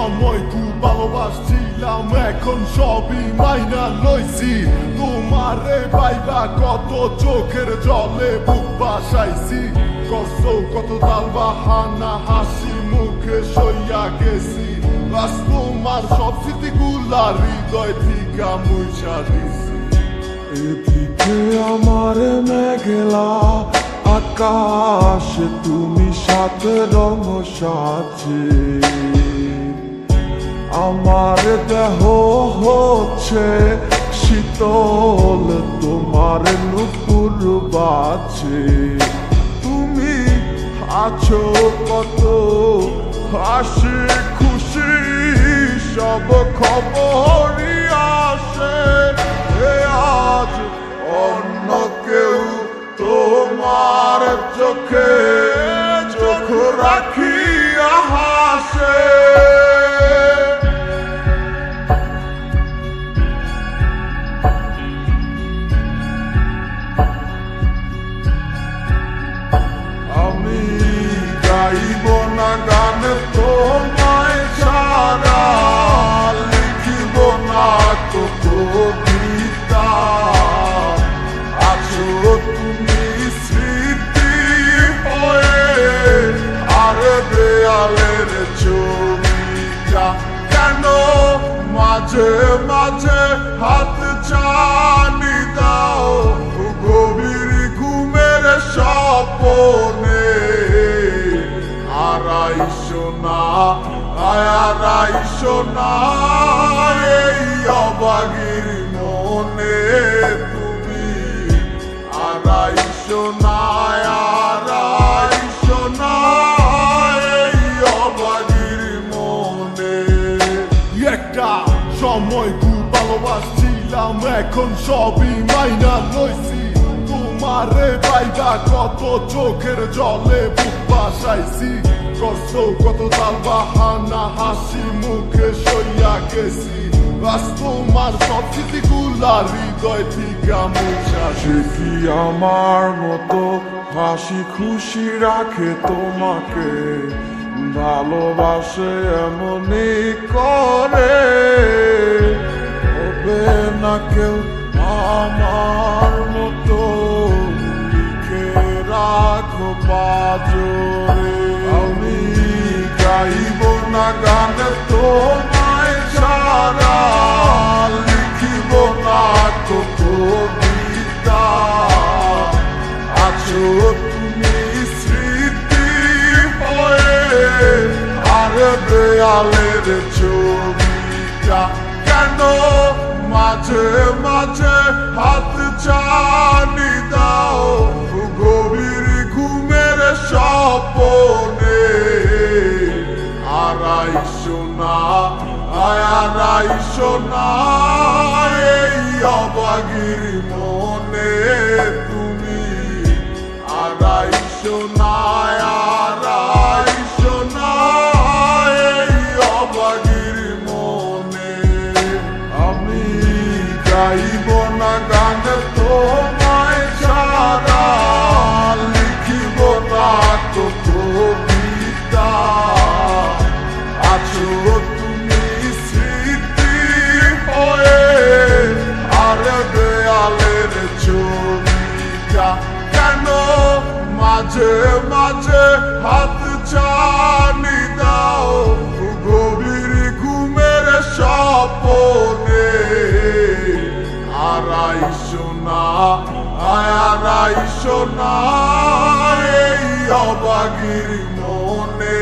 সময় খুব ভালোবাসছিলাম, এখন সবই মাইনা লইছি। তোমারে পাইবা কত চোখের জলে বুক বাসাইছি, কষ্ট কত তাল বাহানা হাসি মুখে সইয়া গেছি। আজ তোমার সব স্মৃতিগুলা হৃদয় থেকে মুছা দিছি। এদিকে আমার মেঘলা আকাশ, তুমি সাথে রঙ সাজে, আমার দেহ হচ্ছে শীতল, তোমার নুপুর বাজে। তুমি আছো কত হাসি খুশি, সব খবরই আসে। আজ অন্য কেউ তোমার চোখে চোখ রাখিয়া হাসে। আমি গাইব না গান তোমায় ছাড়া, লিখিব না তো কবিতা। আছো তুমি স্মৃতি হয়ে, আর দেয়ালের ছবিটা কেন মাঝে মাঝে হাত ছানি দাও, গভীর ঘুমের স্বপনে। আড়াইশো না আড়াইশো না এই অবাগির মনে, তুমি আড়াইশো না আড়াইশো না এই অবাগির মনে। একটা সময় খুব ভালোবাসছিলাম, এখন সবই মাইনা লইছি। তোমারে পাইবা কত চোখের জলে বুক বাসাইছি, কষ্ট কত তাল বাহানা হাসি মুখে সইয়া গেছি। আজ তোমার সব স্মৃতিগুলা হৃদয় থেকে মুছা সে কি আমার মতো হাসি খুশি রাখে তোমাকে, ভালোবাসে এমনই করে। হবে না কেউ আমার মতো, লিখে রাখো পাজরে। আমি গাইব না গান তোমায় ছাড়া, লিখিব না তো কবিতা। আছো তুমি স্মৃতি হয়ে, আর দেয়ালের ছবিটা কেন মাঝে মাঝে হাত ছানি দাও, গভীর ঘুমের স্বপনে। আড়াইশো না আড়াইশো না এই অবাগির মনে, তুমি আড়াইশো না আড়াইশো না এই অবাগির মনে। আমি গাইব না গান তোমায় ছাড়া, লিখিব না তো কবিতা। আছো তুমি স্মৃতি হয়ে, আর দেয়ালের ছবিটা কেন মাঝে মাঝে হাত ছানি দাও, গভীর ঘুমের স্বপনে। আড়াইশো না আড়াইশো না এই অবাগির মনে।